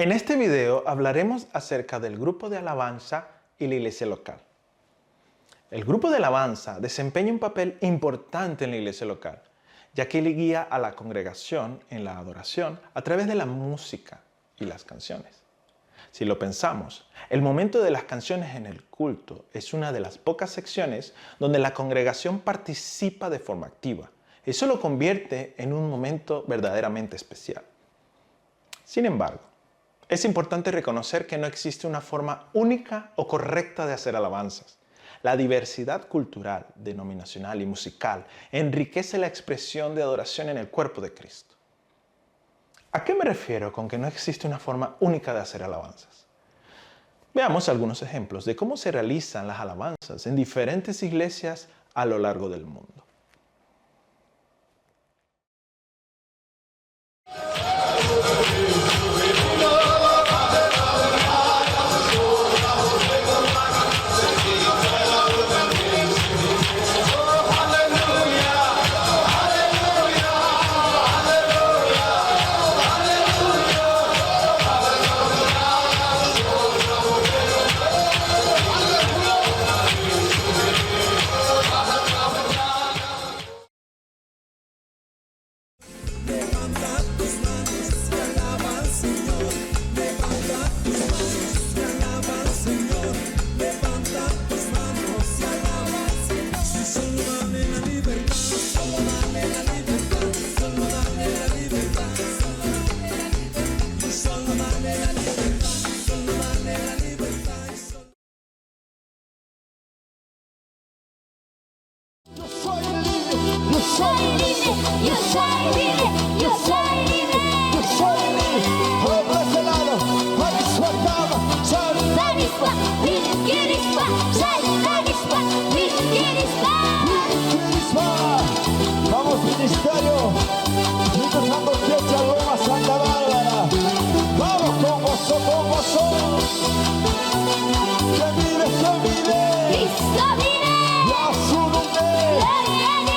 En este video hablaremos acerca del grupo de alabanza y la iglesia local. El grupo de alabanza desempeña un papel importante en la iglesia local, ya que le guía a la congregación en la adoración a través de la música y las canciones. Si lo pensamos, el momento de las canciones en el culto es una de las pocas secciones donde la congregación participa de forma activa. Eso lo convierte en un momento verdaderamente especial. Sin embargo, es importante reconocer que no existe una forma única o correcta de hacer alabanzas. La diversidad cultural, denominacional y musical enriquece la expresión de adoración en el cuerpo de Cristo. ¿A qué me refiero con que no existe una forma única de hacer alabanzas? Veamos algunos ejemplos de cómo se realizan las alabanzas en diferentes iglesias a lo largo del mundo. Vamos, ministerio, Santo Fiesta, Roma, Santa Bárbara. Vamos con gozo, con gozo. Que vive, Cristo vive. Y a su nombre. A ver.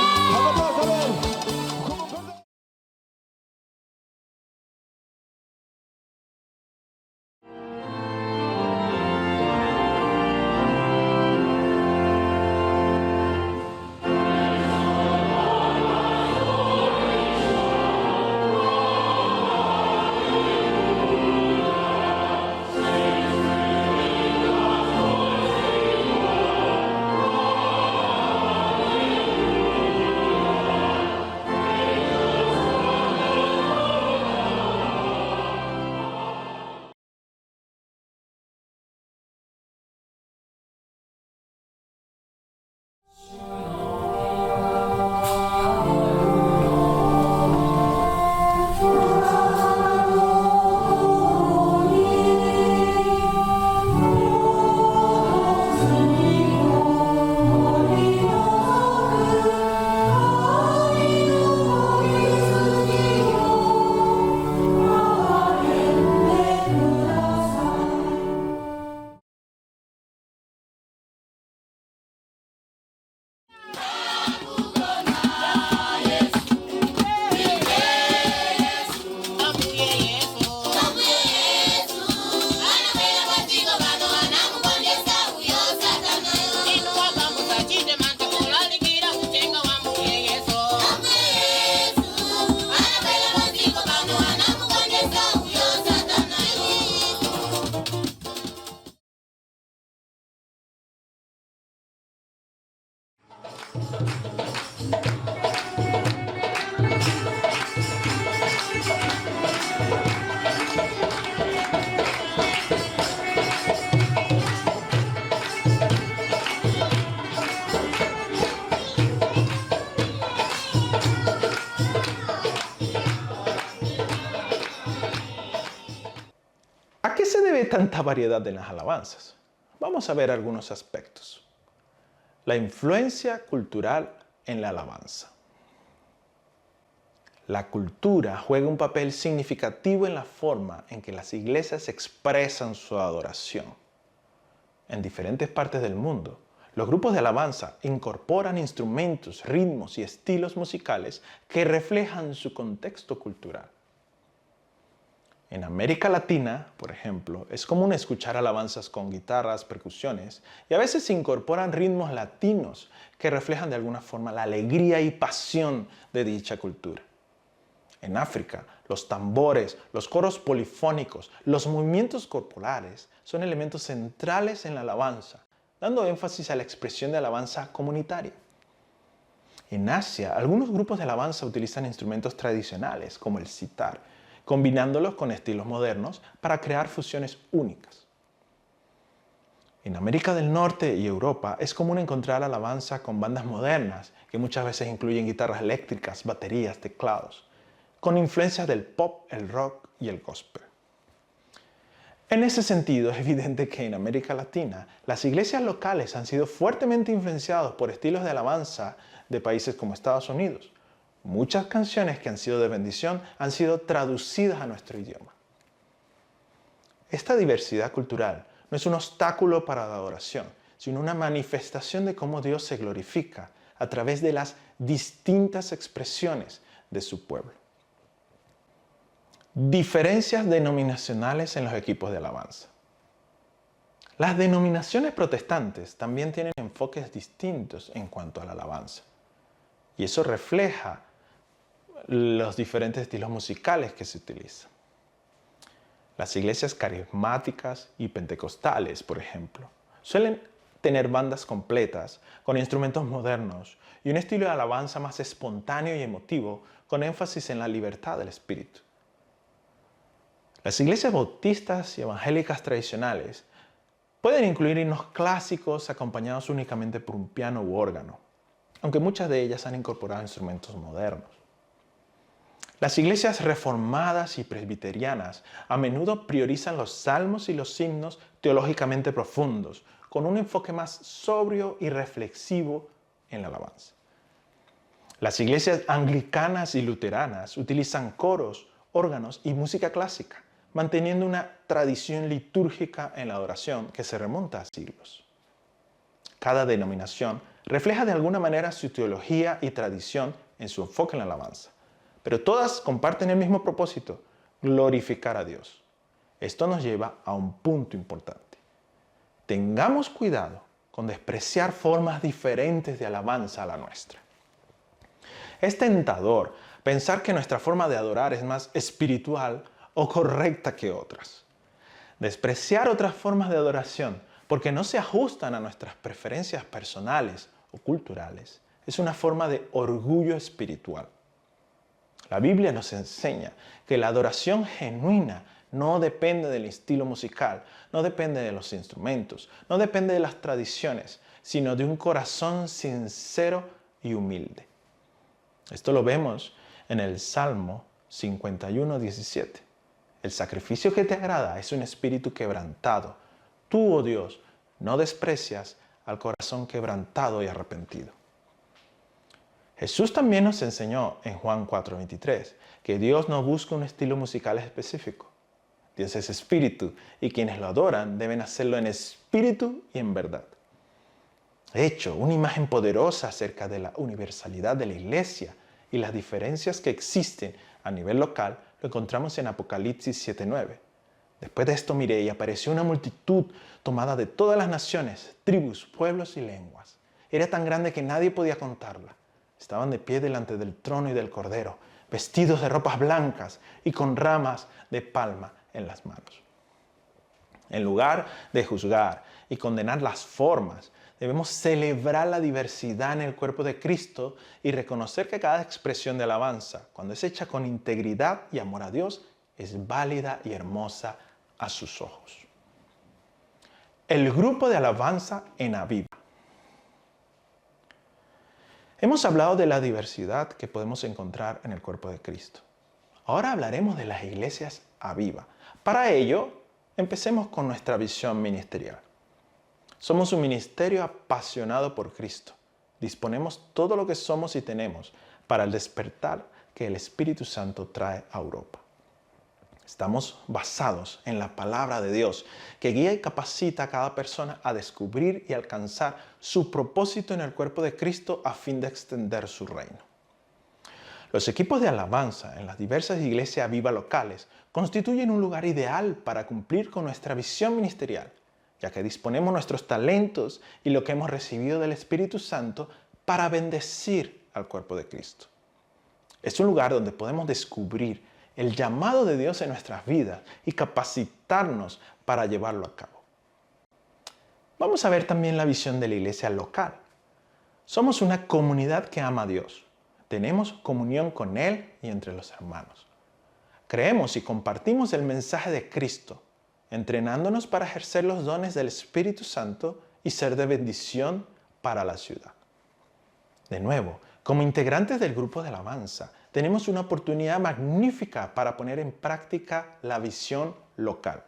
¿A qué se debe tanta variedad en las alabanzas? Vamos a ver algunos aspectos. La influencia cultural en la alabanza. La cultura juega un papel significativo en la forma en que las iglesias expresan su adoración. En diferentes partes del mundo, los grupos de alabanza incorporan instrumentos, ritmos y estilos musicales que reflejan su contexto cultural. En América Latina, por ejemplo, es común escuchar alabanzas con guitarras, percusiones y a veces se incorporan ritmos latinos que reflejan de alguna forma la alegría y pasión de dicha cultura. En África, los tambores, los coros polifónicos, los movimientos corporales son elementos centrales en la alabanza, dando énfasis a la expresión de alabanza comunitaria. En Asia, algunos grupos de alabanza utilizan instrumentos tradicionales como el sitar, combinándolos con estilos modernos para crear fusiones únicas. En América del Norte y Europa es común encontrar alabanza con bandas modernas que muchas veces incluyen guitarras eléctricas, baterías, teclados, con influencias del pop, el rock y el gospel. En ese sentido, es evidente que en América Latina las iglesias locales han sido fuertemente influenciadas por estilos de alabanza de países como Estados Unidos. Muchas canciones que han sido de bendición han sido traducidas a nuestro idioma. Esta diversidad cultural no es un obstáculo para la adoración, sino una manifestación de cómo Dios se glorifica a través de las distintas expresiones de su pueblo. Diferencias denominacionales en los equipos de alabanza. Las denominaciones protestantes también tienen enfoques distintos en cuanto a la alabanza. Y eso refleja los diferentes estilos musicales que se utilizan. Las iglesias carismáticas y pentecostales, por ejemplo, suelen tener bandas completas con instrumentos modernos y un estilo de alabanza más espontáneo y emotivo con énfasis en la libertad del espíritu. Las iglesias bautistas y evangélicas tradicionales pueden incluir himnos clásicos acompañados únicamente por un piano u órgano, aunque muchas de ellas han incorporado instrumentos modernos. Las iglesias reformadas y presbiterianas a menudo priorizan los salmos y los himnos teológicamente profundos, con un enfoque más sobrio y reflexivo en la alabanza. Las iglesias anglicanas y luteranas utilizan coros, órganos y música clásica, manteniendo una tradición litúrgica en la adoración que se remonta a siglos. Cada denominación refleja de alguna manera su teología y tradición en su enfoque en la alabanza, pero todas comparten el mismo propósito: glorificar a Dios. Esto nos lleva a un punto importante. Tengamos cuidado con despreciar formas diferentes de alabanza a la nuestra. Es tentador pensar que nuestra forma de adorar es más espiritual o correcta que otras. Despreciar otras formas de adoración porque no se ajustan a nuestras preferencias personales o culturales es una forma de orgullo espiritual. La Biblia nos enseña que la adoración genuina no depende del estilo musical, no depende de los instrumentos, no depende de las tradiciones, sino de un corazón sincero y humilde. Esto lo vemos en el Salmo 51:17. El sacrificio que te agrada es un espíritu quebrantado. Tú, oh Dios, no desprecias al corazón quebrantado y arrepentido. Jesús también nos enseñó en Juan 4:23 que Dios no busca un estilo musical específico. Dios es espíritu y quienes lo adoran deben hacerlo en espíritu y en verdad. De hecho, una imagen poderosa acerca de la universalidad de la iglesia y las diferencias que existen a nivel local lo encontramos en Apocalipsis 7:9. Después de esto miré y apareció una multitud tomada de todas las naciones, tribus, pueblos y lenguas. Era tan grande que nadie podía contarla. Estaban de pie delante del trono y del Cordero, vestidos de ropas blancas y con ramas de palma en las manos. En lugar de juzgar y condenar las formas, debemos celebrar la diversidad en el cuerpo de Cristo y reconocer que cada expresión de alabanza, cuando es hecha con integridad y amor a Dios, es válida y hermosa a sus ojos. El grupo de alabanza en Aviva. Hemos hablado de la diversidad que podemos encontrar en el cuerpo de Cristo. Ahora hablaremos de las iglesias Aviva. Para ello, empecemos con nuestra visión ministerial. Somos un ministerio apasionado por Cristo. Disponemos todo lo que somos y tenemos para el despertar que el Espíritu Santo trae a Europa. Estamos basados en la palabra de Dios, que guía y capacita a cada persona a descubrir y alcanzar su propósito en el cuerpo de Cristo a fin de extender su reino. Los equipos de alabanza en las diversas iglesias Aviva locales constituyen un lugar ideal para cumplir con nuestra visión ministerial, ya que disponemos nuestros talentos y lo que hemos recibido del Espíritu Santo para bendecir al cuerpo de Cristo. Es un lugar donde podemos descubrir el llamado de Dios en nuestras vidas y capacitarnos para llevarlo a cabo. Vamos a ver también la visión de la iglesia local. Somos una comunidad que ama a Dios. Tenemos comunión con Él y entre los hermanos. Creemos y compartimos el mensaje de Cristo, entrenándonos para ejercer los dones del Espíritu Santo y ser de bendición para la ciudad. De nuevo, como integrantes del grupo de alabanza, tenemos una oportunidad magnífica para poner en práctica la visión local.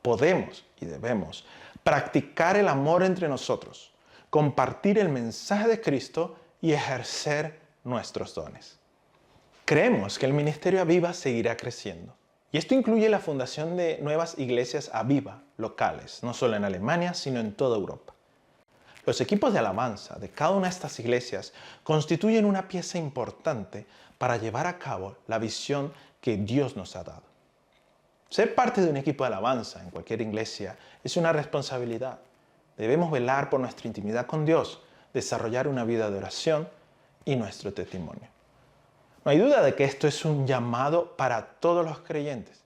Podemos y debemos practicar el amor entre nosotros, compartir el mensaje de Cristo y ejercer nuestros dones. Creemos que el Ministerio Aviva seguirá creciendo. Y esto incluye la fundación de nuevas iglesias Aviva locales, no solo en Alemania, sino en toda Europa. Los equipos de alabanza de cada una de estas iglesias constituyen una pieza importante para llevar a cabo la visión que Dios nos ha dado. Ser parte de un equipo de alabanza en cualquier iglesia es una responsabilidad. Debemos velar por nuestra intimidad con Dios, desarrollar una vida de oración y nuestro testimonio. No hay duda de que esto es un llamado para todos los creyentes,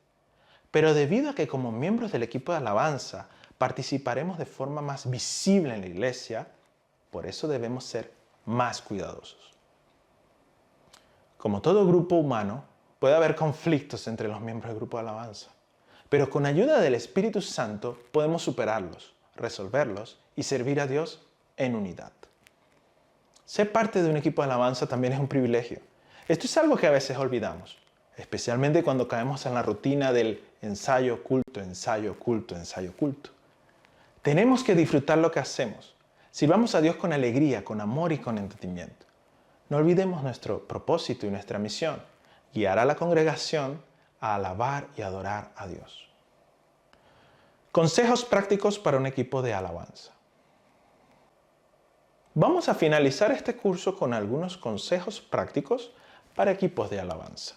pero debido a que como miembros del equipo de alabanza participaremos de forma más visible en la iglesia, por eso debemos ser más cuidadosos. Como todo grupo humano, puede haber conflictos entre los miembros del grupo de alabanza, pero con ayuda del Espíritu Santo podemos superarlos, resolverlos y servir a Dios en unidad. Ser parte de un equipo de alabanza también es un privilegio. Esto es algo que a veces olvidamos, especialmente cuando caemos en la rutina del ensayo, culto, ensayo, culto, ensayo, culto. Tenemos que disfrutar lo que hacemos. Sirvamos a Dios con alegría, con amor y con entendimiento. No olvidemos nuestro propósito y nuestra misión, guiar a la congregación a alabar y adorar a Dios. Consejos prácticos para un equipo de alabanza. Vamos a finalizar este curso con algunos consejos prácticos para equipos de alabanza.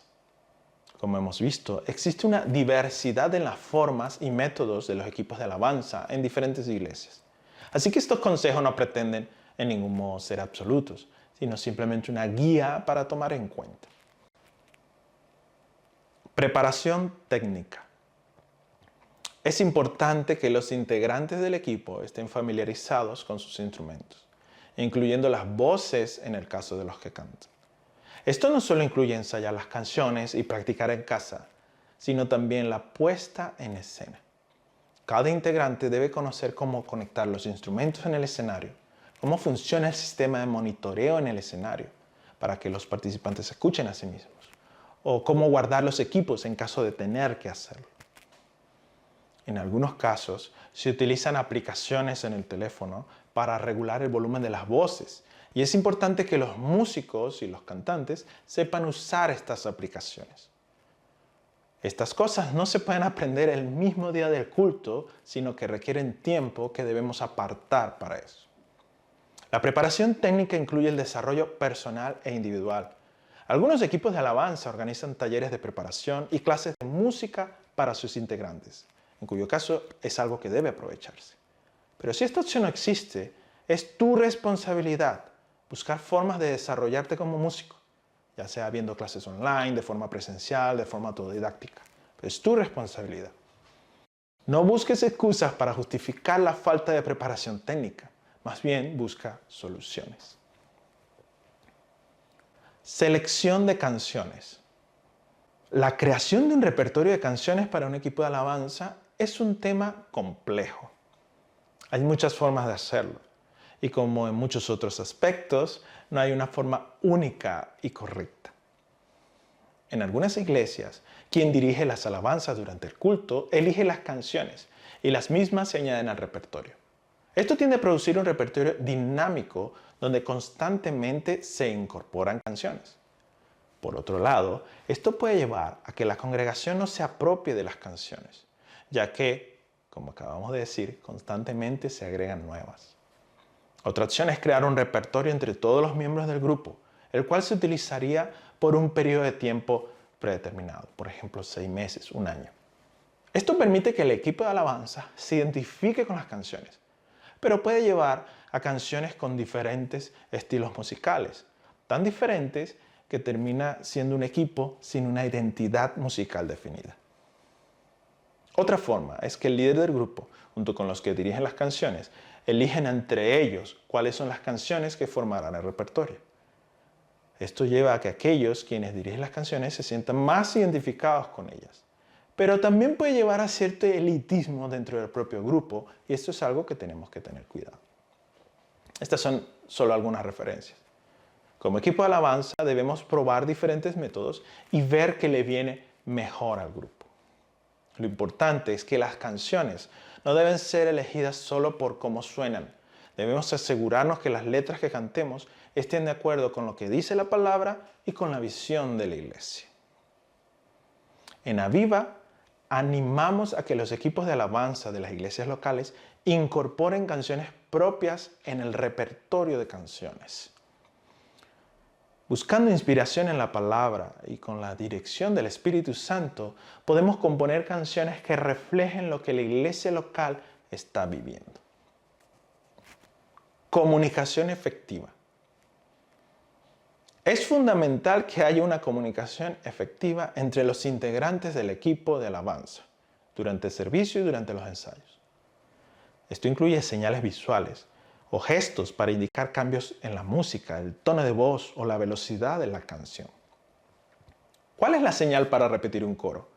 Como hemos visto, existe una diversidad en las formas y métodos de los equipos de alabanza en diferentes iglesias. Así que estos consejos no pretenden en ningún modo ser absolutos, sino simplemente una guía para tomar en cuenta. Preparación técnica. Es importante que los integrantes del equipo estén familiarizados con sus instrumentos, incluyendo las voces en el caso de los que cantan. Esto no solo incluye ensayar las canciones y practicar en casa, sino también la puesta en escena. Cada integrante debe conocer cómo conectar los instrumentos en el escenario, cómo funciona el sistema de monitoreo en el escenario para que los participantes escuchen a sí mismos, o cómo guardar los equipos en caso de tener que hacerlo. En algunos casos, se utilizan aplicaciones en el teléfono para regular el volumen de las voces, y es importante que los músicos y los cantantes sepan usar estas aplicaciones. Estas cosas no se pueden aprender el mismo día del culto, sino que requieren tiempo que debemos apartar para eso. La preparación técnica incluye el desarrollo personal e individual. Algunos equipos de alabanza organizan talleres de preparación y clases de música para sus integrantes, en cuyo caso es algo que debe aprovecharse. Pero si esta opción no existe, es tu responsabilidad buscar formas de desarrollarte como músico, ya sea viendo clases online, de forma presencial, de forma autodidáctica. Pero es tu responsabilidad. No busques excusas para justificar la falta de preparación técnica. Más bien, busca soluciones. Selección de canciones. La creación de un repertorio de canciones para un equipo de alabanza es un tema complejo. Hay muchas formas de hacerlo. Y como en muchos otros aspectos, no hay una forma única y correcta. En algunas iglesias, quien dirige las alabanzas durante el culto elige las canciones y las mismas se añaden al repertorio. Esto tiende a producir un repertorio dinámico donde constantemente se incorporan canciones. Por otro lado, esto puede llevar a que la congregación no se apropie de las canciones, ya que, como acabamos de decir, constantemente se agregan nuevas. Otra opción es crear un repertorio entre todos los miembros del grupo, el cual se utilizaría por un periodo de tiempo predeterminado, por ejemplo 6 meses, un año. Esto permite que el equipo de alabanza se identifique con las canciones, pero puede llevar a canciones con diferentes estilos musicales, tan diferentes que termina siendo un equipo sin una identidad musical definida. Otra forma es que el líder del grupo, junto con los que dirigen las canciones, eligen entre ellos cuáles son las canciones que formarán el repertorio. Esto lleva a que aquellos quienes dirigen las canciones se sientan más identificados con ellas. Pero también puede llevar a cierto elitismo dentro del propio grupo y esto es algo que tenemos que tener cuidado. Estas son solo algunas referencias. Como equipo de alabanza debemos probar diferentes métodos y ver qué le viene mejor al grupo. Lo importante es que las canciones no deben ser elegidas solo por cómo suenan. Debemos asegurarnos que las letras que cantemos estén de acuerdo con lo que dice la palabra y con la visión de la iglesia. En Aviva, animamos a que los equipos de alabanza de las iglesias locales incorporen canciones propias en el repertorio de canciones. Buscando inspiración en la palabra y con la dirección del Espíritu Santo, podemos componer canciones que reflejen lo que la iglesia local está viviendo. Comunicación efectiva. Es fundamental que haya una comunicación efectiva entre los integrantes del equipo de alabanza durante el servicio y durante los ensayos. Esto incluye señales visuales o gestos para indicar cambios en la música, el tono de voz o la velocidad de la canción. ¿Cuál es la señal para repetir un coro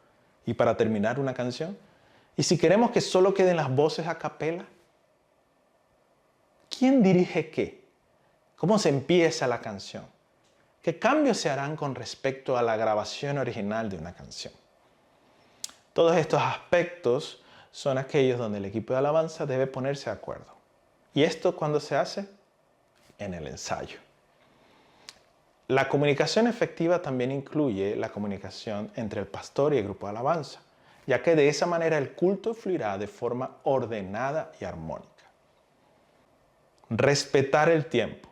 y para terminar una canción? ¿Y si queremos que solo queden las voces a capela? ¿Quién dirige qué? ¿Cómo se empieza la canción? ¿Qué cambios se harán con respecto a la grabación original de una canción? Todos estos aspectos son aquellos donde el equipo de alabanza debe ponerse de acuerdo. ¿Y esto cuándo se hace? En el ensayo. La comunicación efectiva también incluye la comunicación entre el pastor y el grupo de alabanza, ya que de esa manera el culto fluirá de forma ordenada y armónica. Respetar el tiempo.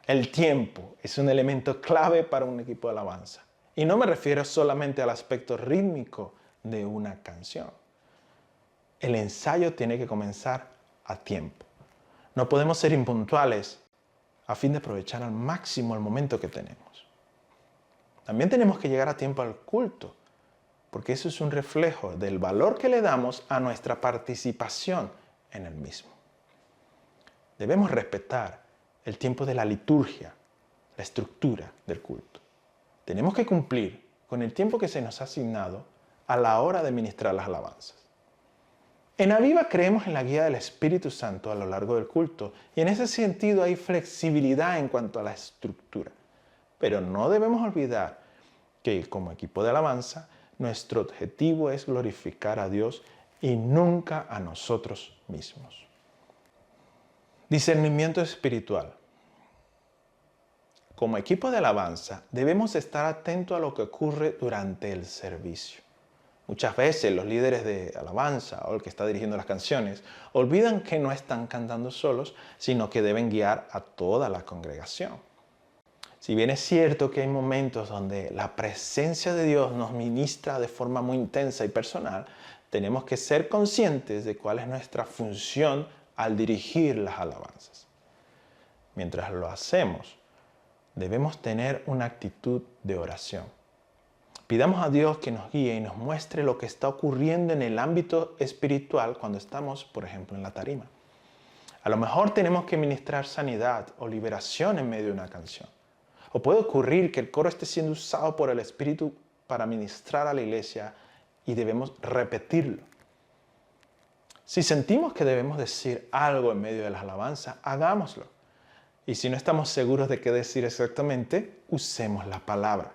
El tiempo es un elemento clave para un equipo de alabanza. Y no me refiero solamente al aspecto rítmico de una canción. El ensayo tiene que comenzar a tiempo. No podemos ser impuntuales a fin de aprovechar al máximo el momento que tenemos. También tenemos que llegar a tiempo al culto, porque eso es un reflejo del valor que le damos a nuestra participación en el mismo. Debemos respetar el tiempo de la liturgia, la estructura del culto. Tenemos que cumplir con el tiempo que se nos ha asignado a la hora de ministrar las alabanzas. En Aviva creemos en la guía del Espíritu Santo a lo largo del culto y en ese sentido hay flexibilidad en cuanto a la estructura. Pero no debemos olvidar que como equipo de alabanza nuestro objetivo es glorificar a Dios y nunca a nosotros mismos. Discernimiento espiritual. Como equipo de alabanza debemos estar atentos a lo que ocurre durante el servicio. Muchas veces los líderes de alabanza o el que está dirigiendo las canciones olvidan que no están cantando solos, sino que deben guiar a toda la congregación. Si bien es cierto que hay momentos donde la presencia de Dios nos ministra de forma muy intensa y personal, tenemos que ser conscientes de cuál es nuestra función al dirigir las alabanzas. Mientras lo hacemos, debemos tener una actitud de oración. Pidamos a Dios que nos guíe y nos muestre lo que está ocurriendo en el ámbito espiritual cuando estamos, por ejemplo, en la tarima. A lo mejor tenemos que ministrar sanidad o liberación en medio de una canción. O puede ocurrir que el coro esté siendo usado por el Espíritu para ministrar a la iglesia y debemos repetirlo. Si sentimos que debemos decir algo en medio de las alabanzas, hagámoslo. Y si no estamos seguros de qué decir exactamente, usemos la palabra.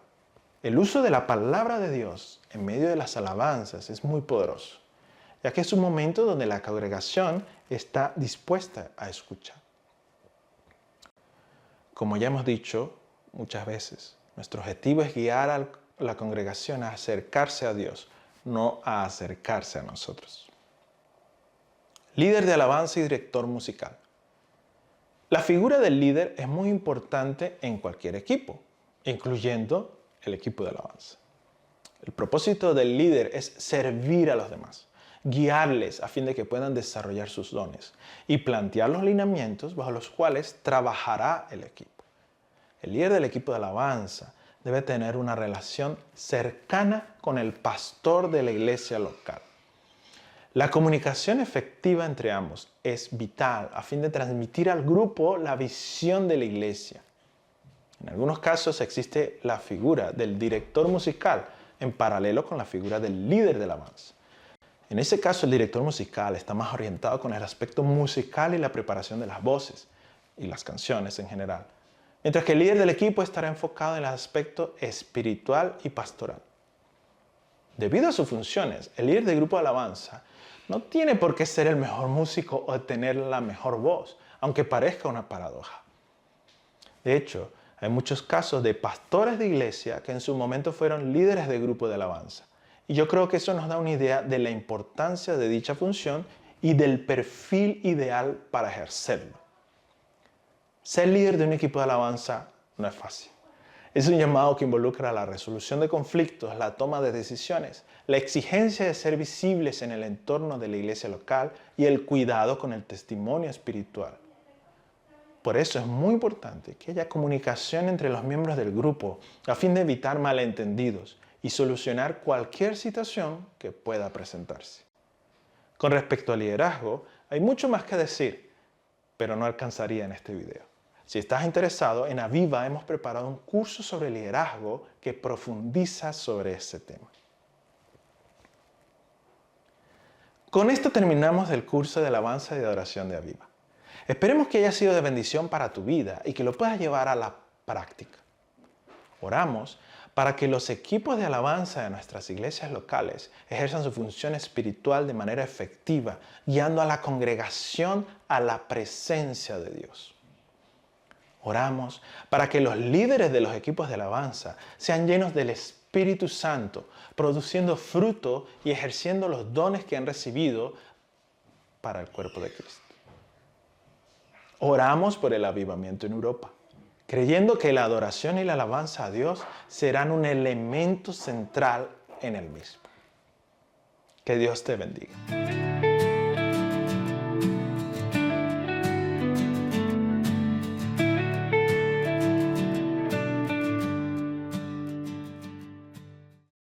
El uso de la palabra de Dios en medio de las alabanzas es muy poderoso, ya que es un momento donde la congregación está dispuesta a escuchar. Como ya hemos dicho muchas veces, nuestro objetivo es guiar a la congregación a acercarse a Dios, no a acercarse a nosotros. Líder de alabanza y director musical. La figura del líder es muy importante en cualquier equipo, incluyendo el equipo de alabanza. El propósito del líder es servir a los demás, guiarles a fin de que puedan desarrollar sus dones y plantear los lineamientos bajo los cuales trabajará el equipo. El líder del equipo de alabanza debe tener una relación cercana con el pastor de la iglesia local. La comunicación efectiva entre ambos es vital a fin de transmitir al grupo la visión de la iglesia. En algunos casos existe la figura del director musical en paralelo con la figura del líder de alabanza. En ese caso, el director musical está más orientado con el aspecto musical y la preparación de las voces y las canciones en general, mientras que el líder del equipo estará enfocado en el aspecto espiritual y pastoral. Debido a sus funciones, el líder del grupo de alabanza no tiene por qué ser el mejor músico o tener la mejor voz, aunque parezca una paradoja. De hecho, hay muchos casos de pastores de iglesia que en su momento fueron líderes de grupo de alabanza. Y yo creo que eso nos da una idea de la importancia de dicha función y del perfil ideal para ejercerlo. Ser líder de un equipo de alabanza no es fácil. Es un llamado que involucra la resolución de conflictos, la toma de decisiones, la exigencia de ser visibles en el entorno de la iglesia local y el cuidado con el testimonio espiritual. Por eso es muy importante que haya comunicación entre los miembros del grupo a fin de evitar malentendidos y solucionar cualquier situación que pueda presentarse. Con respecto al liderazgo, hay mucho más que decir, pero no alcanzaría en este video. Si estás interesado, en Aviva hemos preparado un curso sobre liderazgo que profundiza sobre ese tema. Con esto terminamos el curso de alabanza y de adoración de Aviva. Esperemos que haya sido de bendición para tu vida y que lo puedas llevar a la práctica. Oramos para que los equipos de alabanza de nuestras iglesias locales ejerzan su función espiritual de manera efectiva, guiando a la congregación a la presencia de Dios. Oramos para que los líderes de los equipos de alabanza sean llenos del Espíritu Santo, produciendo fruto y ejerciendo los dones que han recibido para el cuerpo de Cristo. Oramos por el avivamiento en Europa, creyendo que la adoración y la alabanza a Dios serán un elemento central en el mismo. Que Dios te bendiga.